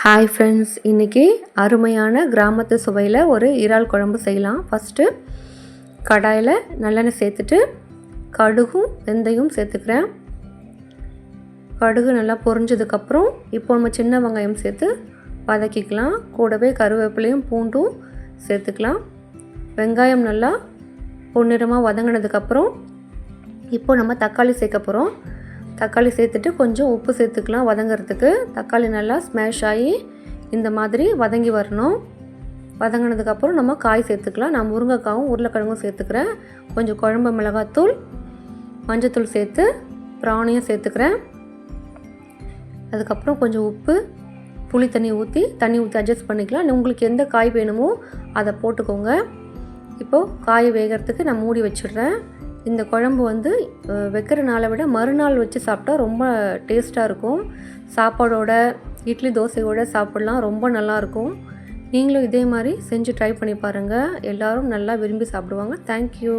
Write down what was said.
Hi friends, இன்றைக்கி அருமையான கிராமத்து சுவையில் ஒரு இறால் குழம்பு செய்யலாம். ஃபஸ்ட்டு கடாயில் நல்லெண்ணெய் சேர்த்துட்டு கடுகும் வெந்தயம் சேர்த்துக்கிறேன். கடுகு நல்லா பொரிஞ்சதுக்கப்புறம் இப்போ நம்ம சின்ன வெங்காயம் சேர்த்து வதக்கிக்கலாம். கூடவே கருவேப்பிலையும் பூண்டும் சேர்த்துக்கலாம். வெங்காயம் நல்லா பொன்னிறமாக வதங்கினதுக்கப்புறம் இப்போ நம்ம தக்காளி சேர்க்க போகிறோம். தக்காளி சேர்த்துட்டு கொஞ்சம் உப்பு சேர்த்துக்கலாம். வதங்கிறதுக்கு தக்காளி நல்லா ஸ்மேஷ் ஆகி இந்த மாதிரி வதங்கி வரணும். வதங்கினதுக்கப்புறம் நம்ம காய் சேர்த்துக்கலாம். நான் முருங்கைக்காவும் உருளைக்கிழங்கும் சேர்த்துக்கிறேன். கொஞ்சம் குழம்பு மிளகாத்தூள், மஞ்சத்தூள் சேர்த்து பிராணியும் சேர்த்துக்கிறேன். அதுக்கப்புறம் கொஞ்சம் உப்பு, புளி தண்ணி ஊற்றி அட்ஜஸ்ட் பண்ணிக்கலாம். உங்களுக்கு எந்த காய் வேணுமோ அதை போட்டுக்கோங்க. இப்போது காய் வேகிறதுக்கு நான் மூடி வச்சிடுறேன். இந்த குழம்பு வைக்கிற நாளை விட மறுநாள் வச்சு சாப்பிட்டா ரொம்ப டேஸ்ட்டாக இருக்கும். சாப்பாடோட, இட்லி தோசையோடு சாப்பிட்லாம். ரொம்ப நல்லாயிருக்கும். நீங்களும் இதே மாதிரி செஞ்சு ட்ரை பண்ணி பாருங்கள். எல்லோரும் நல்லா விரும்பி சாப்பிடுவாங்க. தேங்க்யூ.